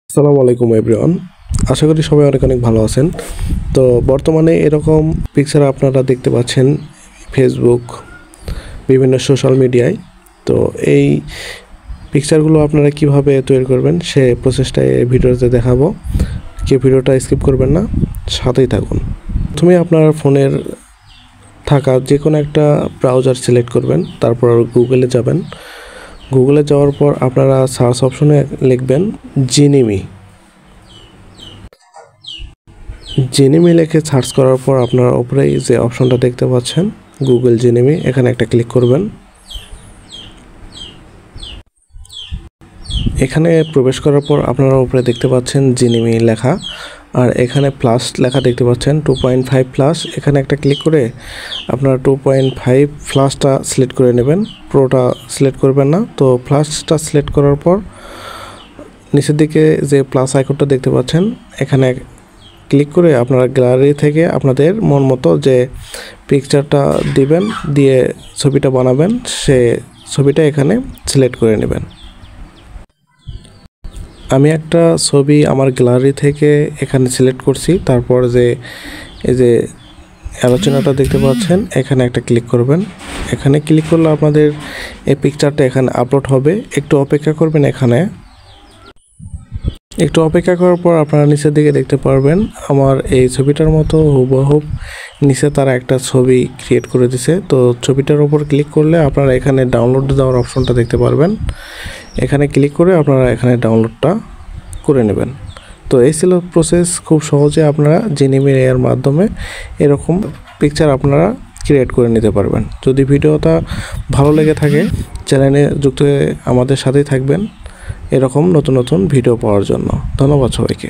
আসসালামু আলাইকুম এভরিওয়ান। আশা করি সবাই অনেক অনেক ভালো আছেন। তো বর্তমানে এরকম পিকচার আপনারা দেখতে পাচ্ছেন ফেসবুক, বিভিন্ন সোশ্যাল মিডিয়ায়। তো এই পিকচারগুলো আপনারা কিভাবে তৈরি করবেন সে প্রসেসটা এই ভিডিওতে দেখাবো। কেউ ভিডিওটা স্কিপ করবেন না, সাথেই থাকুন। প্রথমে আপনার ফোনের থাকা যে কোনো একটা ব্রাউজার সিলেক্ট করবেন, তারপর গুগলে যাবেন। গুগলে যাওয়ার পর আপনারা সার্চ অপশনে লিখবেন জিনিমি লিখে সার্চ করার পর আপনারা উপরেই যে অপশনটা দেখতে পাচ্ছেন গুগল জিনিমি, এখানে একটা ক্লিক করবেন। এখানে প্রবেশ করার পর আপনারা উপরে দেখতে পাচ্ছেন জিনিমি লেখা, আর এখানে প্লাস লেখা দেখতে পাচ্ছেন 2.5 প্লাস। এখানে একটা ক্লিক করে আপনারা 2.5 প্লাসটা সিলেক্ট করে নেবেন, প্রোটা সিলেক্ট করবেন না। তো প্লাসটা সিলেক্ট করার পর নিচের দিকে যে প্লাস আইকনটা দেখতে পাচ্ছেন এখানে ক্লিক করে আপনারা গ্যালারি থেকে আপনাদের মন মতো যে পিকচারটা দিবেন, দিয়ে ছবিটা বানাবেন, সে ছবিটা এখানে সিলেক্ট করে নেবেন। আমি একটা ছবি আমার গ্যালারি থেকে এখানে সিলেক্ট করছি। তারপর এই যে আলোচনাটা দেখতে পাচ্ছেন এখানে একটা ক্লিক করবেন। এখানে ক্লিক করলে আপনাদের এই পিকচারটা এখানে আপলোড হবে। একটু অপেক্ষা করবেন। এখানে একটু অপেক্ষা করার পর আপনারা নিচের দিকে দেখতে পারবেন আমার এই ছবিটার মতো হুবহু নিচে তারা একটা ছবি ক্রিয়েট করে দিছে। তো ছবিটার উপর ক্লিক করলে আপনারা এখানে ডাউনলোড দেওয়ার অপশনটা দেখতে পারবেন। এখানে ক্লিক করে আপনারা এখানে ডাউনলোডটা করে নেবেন। তো এই ছিল প্রসেস। খুব সহজে আপনারা জিনিমি এর মাধ্যমে এরকম পিকচার আপনারা ক্রিয়েট করে নিতে পারবেন। যদি ভিডিওটা ভালো লেগে থাকে চ্যানেলে যুক্ত হয়ে আমাদের সাথেই থাকবেন এরকম নতুন নতুন ভিডিও পাওয়ার জন্য। ধন্যবাদ সবাইকে।